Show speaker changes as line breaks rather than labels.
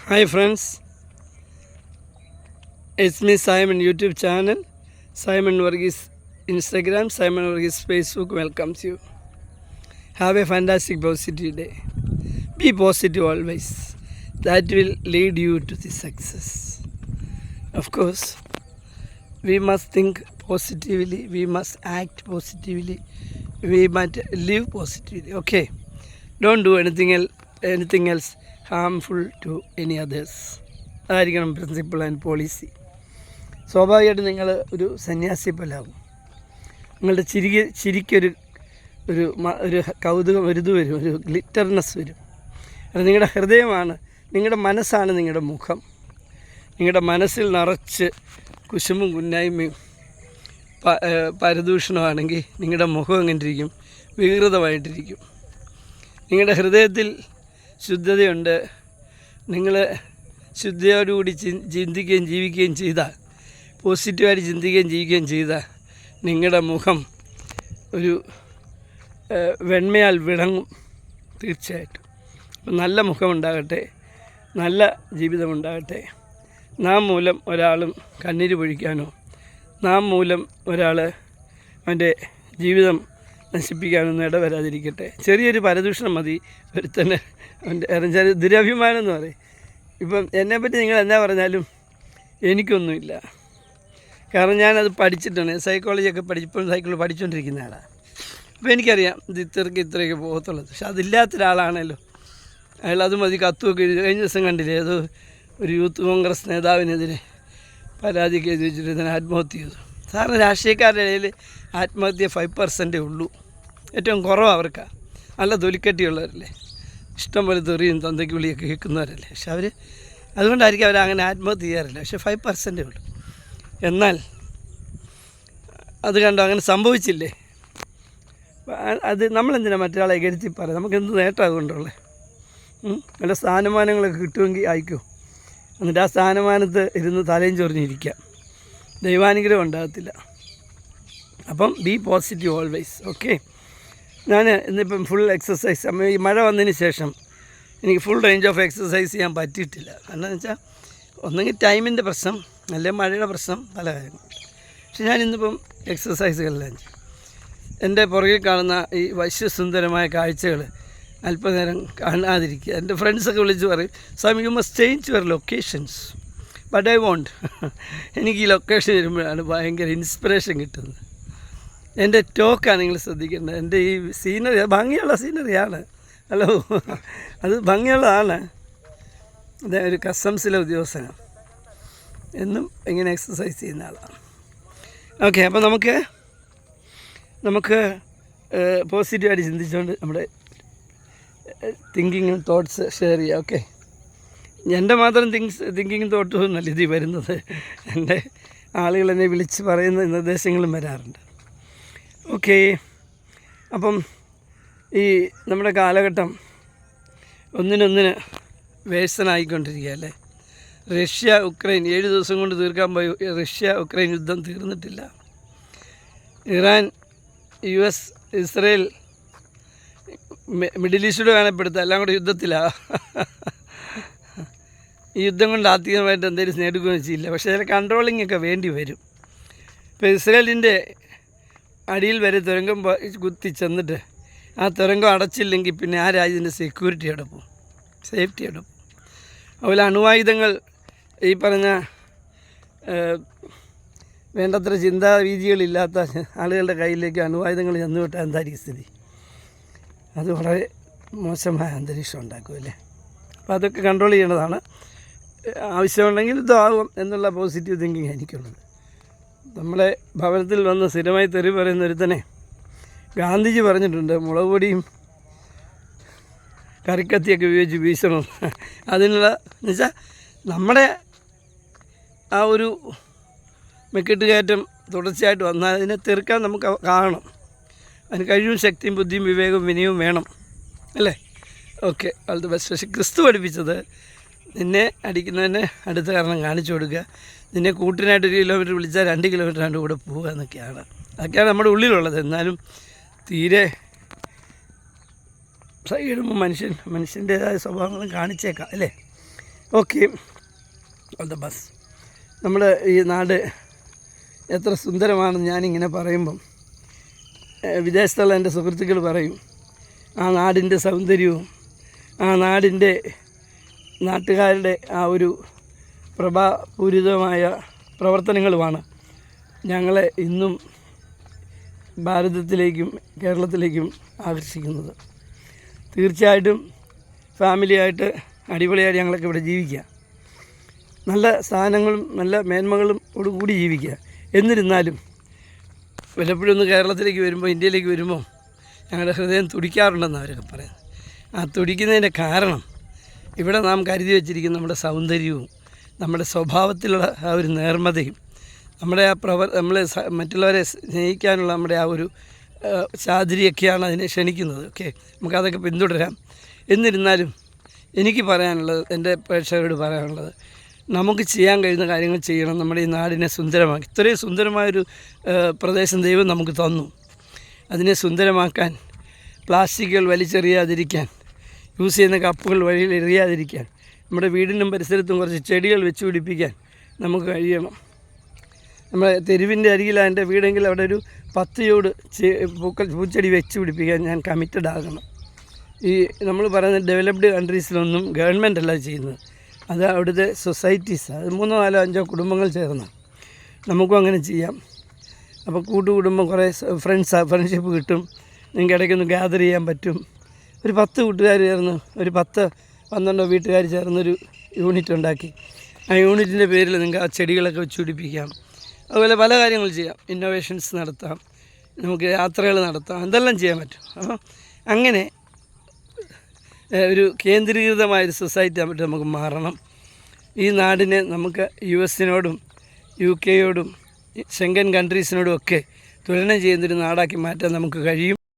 Hi friends, it's me Simon YouTube channel, Simon Varghese Instagram, Simon Varghese Facebook welcomes you. Have a fantastic positive day. Be positive always. That will lead you to the success. Of course, we must think positively, we must act positively, we must live positively. Okay, don't do anything else harmful to any others. അതായിരിക്കണം principle and policy. സ്വാഭാവികമായിട്ട് നിങ്ങൾ ഒരു സന്യാസി പോലാവും. നിങ്ങളുടെ ചിരിക്കൊരു ഒരു ഒരു കൗതുകം ഒരു വരും, ഒരു ഗ്ലിറ്റർനെസ് വരും. അത് നിങ്ങളുടെ ഹൃദയമാണ്, നിങ്ങളുടെ മനസ്സാണ് നിങ്ങളുടെ മുഖം. നിങ്ങളുടെ മനസ്സിൽ നിറച്ച് കുശുമ്പും കുന്നായ്മയും പരദൂഷണമാണെങ്കിൽ നിങ്ങളുടെ മുഖം എങ്ങനെ ഇരിക്കും? വികൃതമായിട്ടിരിക്കും. നിങ്ങളുടെ ഹൃദയത്തിൽ ശുദ്ധതയുണ്ട്. നിങ്ങൾ ശുദ്ധിയോടുകൂടി ചിന്തിക്കുകയും ജീവിക്കുകയും ചെയ്താൽ, പോസിറ്റീവായിട്ട് ചിന്തിക്കുകയും ജീവിക്കുകയും ചെയ്താൽ നിങ്ങളുടെ മുഖം ഒരു വെണ്മയാൽ വിളങ്ങും തീർച്ചയായിട്ടും. നല്ല മുഖമുണ്ടാകട്ടെ, നല്ല ജീവിതമുണ്ടാകട്ടെ. നാം മൂലം ഒരാളും കണ്ണീര് പൊഴിക്കാനോ നാം മൂലം ഒരാൾ അവൻ്റെ ജീവിതം നശിപ്പിക്കാനൊന്നും ഇടവരാതിരിക്കട്ടെ. ചെറിയൊരു പരദൂഷണം മതി ഒരുത്തന്നെ അവൻ്റെ ദുരഭിമാനം എന്ന് പറയും. ഇപ്പം എന്നെപ്പറ്റി നിങ്ങൾ എന്നാ പറഞ്ഞാലും എനിക്കൊന്നുമില്ല. കാരണം ഞാനത് പഠിച്ചിട്ടാണ്, സൈക്കോളജിയൊക്കെ ഇപ്പം സൈക്കോളജി പഠിച്ചുകൊണ്ടിരിക്കുന്ന ആളാണ്. അപ്പോൾ എനിക്കറിയാം ഇത് ഇത്രയൊക്കെ പോകത്തുള്ളത്. പക്ഷെ അതില്ലാത്ത ഒരാളാണല്ലോ അയാൾ. അത് മതി കത്തുമൊക്കെ എഴുതി. കഴിഞ്ഞ ദിവസം കണ്ടില്ലേ, അത് ഒരു യൂത്ത് കോൺഗ്രസ് നേതാവിനെതിരെ പരാതിയൊക്കെ എഴുതി വെച്ചിട്ട് ഇതിനെ ആത്മഹത്യ ചെയ്തു. സാറിന് രാഷ്ട്രീയക്കാരുടെ ഇടയിൽ ആത്മഹത്യ 5% ഉള്ളൂ. ഏറ്റവും കുറവ് അവർക്കാണ്. നല്ല തൊലിക്കട്ടിയുള്ളവരല്ലേ, ഇഷ്ടംപോലെ തെറിയും തന്തയ്ക്ക് വിളിയൊക്കെ കേൾക്കുന്നവരല്ലേ. പക്ഷെ അവർ അതുകൊണ്ടായിരിക്കും അവരങ്ങനെ ആത്മഹത്യ ചെയ്യാറില്ല. പക്ഷെ 5% ഉള്ളൂ. എന്നാൽ അത് കണ്ടോ, അങ്ങനെ സംഭവിച്ചില്ലേ? അത് നമ്മളെന്തിനാണ് മറ്റൊരാളെ കരുത്തി പറയാം? നമുക്ക് എന്ത് നേട്ടം അതുകൊണ്ടുള്ളത്? നല്ല സ്ഥാനമാനങ്ങളൊക്കെ കിട്ടുമെങ്കിൽ ആയിക്കോ. എന്നിട്ട് ആ സ്ഥാനമാനത്ത് ഇരുന്ന് തലയും ചൊറിഞ്ഞിരിക്കാം. ദൈവാനുഗ്രഹം ഉണ്ടാകത്തില്ല. അപ്പം ബി പോസിറ്റീവ് ഓൾവേസ്. ഓക്കെ, ഞാൻ ഇന്നിപ്പം ഫുൾ എക്സസൈസ്, ഈ മഴ വന്നതിന് ശേഷം എനിക്ക് ഫുൾ റേഞ്ച് ഓഫ് എക്സസൈസ് ചെയ്യാൻ പറ്റിയിട്ടില്ല. കാരണം വെച്ചാൽ ഒന്നെങ്കിൽ ടൈമിൻ്റെ പ്രശ്നം, അല്ലെങ്കിൽ മഴയുടെ പ്രശ്നം, പല കാര്യങ്ങൾ. പക്ഷെ ഞാൻ ഇന്നിപ്പം എക്സസൈസുകളെല്ലാം ചെയ്യും. എൻ്റെ പുറകിൽ കാണുന്ന ഈ വശ്യസുന്ദരമായ കാഴ്ചകൾ അല്പനേരം കാണാതിരിക്കുക. എൻ്റെ ഫ്രണ്ട്സൊക്കെ വിളിച്ച് പറയും, Swami you must change your locations. But I won't. എനിക്ക് ഈ ലൊക്കേഷൻ വരുമ്പോഴാണ് ഭയങ്കര ഇൻസ്പിറേഷൻ കിട്ടുന്നത്. എൻ്റെ ടോക്കാണ് നിങ്ങൾ ശ്രദ്ധിക്കേണ്ടത്. എൻ്റെ ഈ സീനറി ഭംഗിയുള്ള സീനറിയാണ്. ഹലോ, അത് ഭംഗിയുള്ളതാണ്. അതെ, ഒരു കസ്റ്റംസിലെ ഉദ്യോഗസ്ഥനാണ്. എന്നും ഇങ്ങനെ എക്സസൈസ് ചെയ്യുന്ന ആളാണ്. ഓക്കെ, അപ്പോൾ നമുക്ക് പോസിറ്റീവായിട്ട് ചിന്തിച്ചുകൊണ്ട് നമ്മുടെ തിങ്കിങ്ങും തോട്ട്സ് ഷെയർ ചെയ്യാം. ഓക്കെ, എൻ്റെ മാത്രം തിങ്കിങ്ങും തോട്ടും ഒന്നല്ല ഇതിൽ വരുന്നത്. എൻ്റെ ആളുകൾ എന്നെ വിളിച്ച് പറയുന്ന നിർദ്ദേശങ്ങളും വരാറുണ്ട്. ഓക്കെ, അപ്പം ഈ നമ്മുടെ കാലഘട്ടം ഒന്നിനൊന്നിന് വേഴ്സനായിക്കൊണ്ടിരിക്കുക അല്ലേ. റഷ്യ ഉക്രൈൻ 7 ദിവസം കൊണ്ട് തീർക്കാൻ പോയി. റഷ്യ ഉക്രൈൻ യുദ്ധം തീർന്നിട്ടില്ല. ഇറാൻ US ഇസ്രയേൽ മിഡിൽ ഈസ്റ്റിലൂടെ വേണപ്പെടുത്തുക, എല്ലാം കൂടെ യുദ്ധത്തിലാണ്. ഈ യുദ്ധം കൊണ്ട് ആത്മീയമായിട്ട് എന്തെങ്കിലും നേടുകയും ചെയ്യില്ല. പക്ഷേ അതിൽ കൺട്രോളിംഗ് ഒക്കെ വേണ്ടി വരും. ഇപ്പോൾ ഇസ്രയേലിൻ്റെ അടിയിൽ വരെ തുരങ്കം കുത്തി ചെന്നിട്ട് ആ തുരങ്കം അടച്ചില്ലെങ്കിൽ പിന്നെ ആ രാജ്യത്തിൻ്റെ സെക്യൂരിറ്റി അവിടെ പോകും, സേഫ്റ്റി അവിടെ പോകും. അതുപോലെ അണുവായുധങ്ങൾ ഈ പറഞ്ഞ വേണ്ടത്ര ചിന്താരീതികളില്ലാത്ത ആളുകളുടെ കയ്യിലേക്ക് അണുവായുധങ്ങൾ ചെന്നുവിട്ടാൽ എന്തായിരിക്കും സ്ഥിതി? അത് വളരെ മോശമായ അന്തരീക്ഷം ഉണ്ടാക്കുമല്ലേ. അപ്പോൾ അതൊക്കെ കൺട്രോൾ ചെയ്യേണ്ടതാണ്. ആവശ്യമുണ്ടെങ്കിൽ ഇതാകും എന്നുള്ള പോസിറ്റീവ് തിങ്കിങ് എനിക്കുള്ളത്. നമ്മളെ ഭവനത്തിൽ വന്ന് സ്ഥിരമായി തെറി പറയുന്ന ഒരുത്തനെ ഗാന്ധിജി പറഞ്ഞിട്ടുണ്ട്, മുളക് പൊടിയും കറിക്കത്തിയൊക്കെ ഉപയോഗിച്ച് വീശണം. അതിനുള്ള എന്നുവെച്ചാൽ നമ്മുടെ ആ ഒരു മെക്കിട്ടുകയറ്റം തുടർച്ചയായിട്ട് വന്നാൽ അതിനെ തീർക്കാൻ നമുക്ക് കാണണം. അതിന് കഴിവും ശക്തിയും ബുദ്ധിയും വിവേകവും വിനയവും വേണം അല്ലേ. Okay, all the best. പക്ഷേ ക്രിസ്തു പഠിപ്പിച്ചത് നിന്നെ അടിക്കുന്നതിന് അടുത്ത കാരണം കാണിച്ചു കൊടുക്കുക, നിന്നെ കൂട്ടിനായിട്ട് 1 കിലോമീറ്റർ വിളിച്ചാൽ 2 കിലോമീറ്റർ കൂടെ പോവുക എന്നൊക്കെയാണ്. അതൊക്കെയാണ് നമ്മുടെ ഉള്ളിലുള്ളത്. എന്നാലും തീരെ സൈഡിടുമ്പോൾ മനുഷ്യൻ്റേതായ സ്വഭാവങ്ങളും കാണിച്ചേക്കാം അല്ലേ. Okay, all the bus. നമ്മുടെ ഈ നാട് എത്ര സുന്ദരമാണെന്ന് ഞാനിങ്ങനെ പറയുമ്പം വിദേശത്തുള്ള എൻ്റെ സുഹൃത്തുക്കൾ പറയും, ആ നാടിൻ്റെ സൗന്ദര്യവും ആ നാടിൻ്റെ നാട്ടുകാരുടെ ആ ഒരു പ്രഭാപൂരിതമായ പ്രവർത്തനങ്ങളുമാണ് ഞങ്ങളെ ഇന്നും ഭാരതത്തിലേക്കും കേരളത്തിലേക്കും ആകർഷിക്കുന്നത്. തീർച്ചയായിട്ടും ഫാമിലിയായിട്ട് അടിപൊളിയായിട്ട് ഞങ്ങളൊക്കെ ഇവിടെ ജീവിക്കുക, നല്ല സാധനങ്ങളും നല്ല മേന്മകളും കൂടി ജീവിക്കുക. എന്നിരുന്നാലും വല്ലപ്പോഴും ഒന്ന് കേരളത്തിലേക്ക് വരുമ്പോൾ, ഇന്ത്യയിലേക്ക് വരുമ്പോൾ ഞങ്ങളുടെ ഹൃദയം തുടിക്കാറുണ്ടെന്ന് അവരൊക്കെ പറയുന്നത്. ആ തുടിക്കുന്നതിൻ്റെ കാരണം ഇവിടെ നാം കരുതി വച്ചിരിക്കുന്ന നമ്മുടെ സൗന്ദര്യവും നമ്മുടെ സ്വഭാവത്തിലുള്ള ആ ഒരു നേർമതയും നമ്മുടെ ആ നമ്മളെ മറ്റുള്ളവരെ സ്നേഹിക്കാനുള്ള നമ്മുടെ ആ ഒരു ചാതുരിയൊക്കെയാണ് അതിനെ ക്ഷണിക്കുന്നത്. ഓക്കെ, നമുക്കതൊക്കെ പിന്തുടരാം. എന്നിരുന്നാലും എനിക്ക് പറയാനുള്ളത്, എൻ്റെ പ്രേക്ഷകരോട് പറയാനുള്ളത്, നമുക്ക് ചെയ്യാൻ കഴിയുന്ന കാര്യങ്ങൾ ചെയ്യണം. നമ്മുടെ ഈ നാടിനെ സുന്ദരമാക്കി, ഇത്രയും സുന്ദരമായൊരു പ്രദേശം ദൈവം നമുക്ക് തന്നു. അതിനെ സുന്ദരമാക്കാൻ, പ്ലാസ്റ്റിക്കുകൾ വലിച്ചെറിയാതിരിക്കാൻ, യൂസ് ചെയ്യുന്ന കപ്പുകൾ വഴിയിൽ എറിയാതിരിക്കാൻ, നമ്മുടെ വീടിനും പരിസരത്തും കുറച്ച് ചെടികൾ വെച്ച് പിടിപ്പിക്കാൻ നമുക്ക് കഴിയണം. നമ്മുടെ തെരുവിൻ്റെ അരികിലാണ് എൻ്റെ വീടെങ്കിൽ അവിടെ ഒരു 10 ചോട് പൂച്ചെടി വെച്ച് പിടിപ്പിക്കാൻ ഞാൻ കമ്മിറ്റഡ് ആകണം. ഈ നമ്മൾ പറയുന്ന ഡെവലപ്ഡ് കൺട്രീസിലൊന്നും ഗവൺമെൻറ് അല്ല ചെയ്യുന്നത്, അത് അവിടുത്തെ സൊസൈറ്റീസ്, അത് 3, 4, 5 കുടുംബങ്ങൾ ചേർന്ന് നമുക്കും അങ്ങനെ ചെയ്യാം. അപ്പോൾ കൂട്ടുകുടുംബം കുറേ ഫ്രണ്ട്ഷിപ്പ് കിട്ടും, നിങ്ങൾക്ക് ഇടയ്ക്കൊന്ന് ഗ്യാദർ ചെയ്യാൻ പറ്റും. ഒരു 10 കൂട്ടുകാർ ചേർന്ന്, ഒരു 10-12 വീട്ടുകാർ ചേർന്നൊരു യൂണിറ്റ് ഉണ്ടാക്കി, ആ യൂണിറ്റിൻ്റെ പേരിൽ നിങ്ങൾക്ക് ആ ചെടികളൊക്കെ വെച്ച് പിടിപ്പിക്കാം. അതുപോലെ പല കാര്യങ്ങൾ ചെയ്യാം, ഇന്നോവേഷൻസ് നടത്താം, നമുക്ക് യാത്രകൾ നടത്താം, എന്തെല്ലാം ചെയ്യാൻ പറ്റും. അപ്പോൾ അങ്ങനെ ഒരു കേന്ദ്രീകൃതമായൊരു സൊസൈറ്റി ആയിട്ട് നമുക്ക് മാറണം. ഈ നാടിനെ നമുക്ക് US-നോടും UK-യോടും ഷെങ്കൻ കൺട്രീസിനോടും ഒക്കെ തുലനം ചെയ്യുന്നൊരു നാടാക്കി മാറ്റാൻ നമുക്ക് കഴിയും.